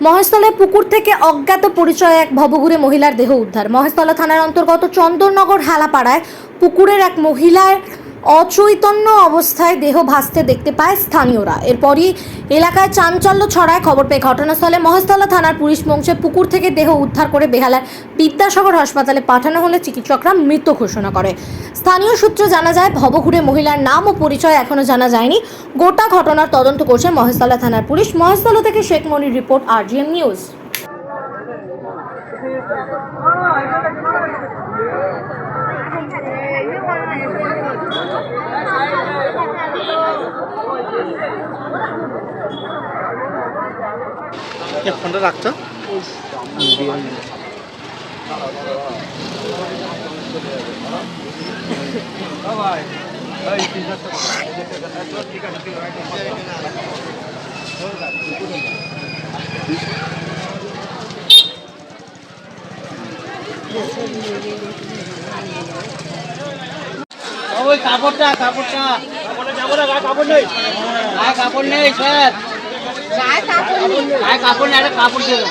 মহেশতলায় পুকুর থেকে অজ্ঞাত পরিচয় এক ভবঘুরে মহিলার দেহ উদ্ধার। মহেশতলা থানার অন্তর্গত চন্দননগর হালাপাড়ায় পুকুরের এক মহিলার অচৈতন্য অবস্থায় দেহ ভাসতে দেখতে পায় স্থানীয়রা। এরপরই এলাকায় চাঞ্চল্য ছড়ায়। খবর পেয়ে ঘটনাস্থলে মহেশতলা থানার পুলিশ পৌঁছে পুকুর থেকে দেহ উদ্ধার করে বেহালার বিদ্যাসাগর হাসপাতালে পাঠানো হলে চিকিৎসকরা মৃত ঘোষণা করে। স্থানীয় সূত্রে জানা যায়, ভবঘুরে মহিলার নাম ও পরিচয় এখনো জানা যায়নি। গোটা ঘটনার তদন্ত করছে মহেশতলা থানার পুলিশ। মহেশতলা থেকে শেখ মনির রিপোর্ট, RGM নিউজ। ফোনটা রাখতো ওই কাপড়টা কাপড় নেই স্যার, কাপড় নেই, একটা কাপড় দিয়ে দাও।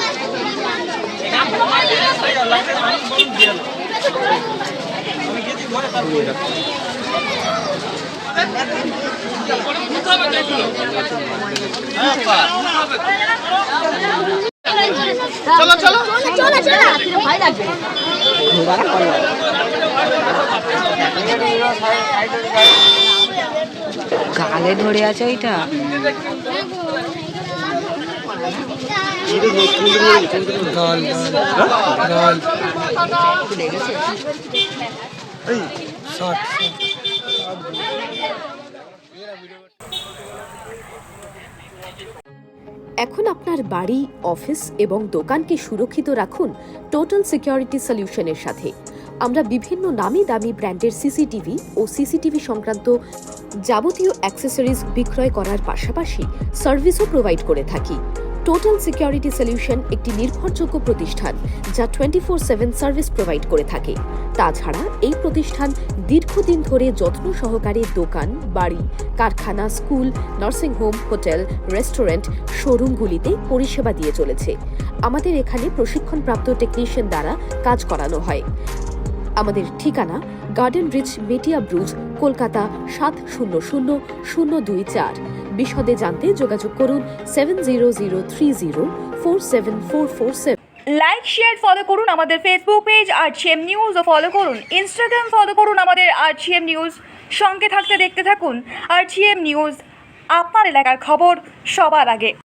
চলো চলো ভয় লাগবে। গালে ধরে আছে ওইটা। এখন আপনার বাড়ি, অফিস এবং দোকানকে সুরক্ষিত রাখুন টোটাল সিকিউরিটি সলিউশনের সাথে। আমরা বিভিন্ন নামি দামি ব্র্যান্ডের সিসিটিভি ও সিসিটিভি সংক্রান্ত যাবতীয় অ্যাক্সেসরিজ বিক্রয় করার পাশাপাশি সার্ভিসও প্রোভাইড করে থাকি। টোটাল সিকিউরিটি সলিউশন একটি নির্ভরযোগ্য প্রতিষ্ঠান যা 24/7 সার্ভিস প্রোভাইড করে থাকে। তাছাড়া এই প্রতিষ্ঠান দীর্ঘদিন ধরে যত্ন সহকারে দোকান, বাড়ি, কারখানা, স্কুল, নার্সিংহোম, হোটেল, রেস্টুরেন্ট, শোরুমগুলিতে পরিষেবা দিয়ে চলেছে। আমাদের এখানে প্রশিক্ষণপ্রাপ্ত টেকনিশিয়ান দ্বারা কাজ করানো হয়। আমাদের ঠিকানা গার্ডেন রিচ, মেটিয়া ব্রুজ, কলকাতা 700024। বিশদে জানতে যোগাযোগ করুন 7003047447। লাইক, শেয়ার, ফলো করুন আমাদের ফেসবুক পেজ RGM নিউজ ও ফলো করুন ইনস্টাগ্রাম, ফলো করুন আমাদের RGM নিউজ। সঙ্গে থাকতে দেখতে থাকুন RGM নিউজ, আপনার এলাকার খবর সবার আগে।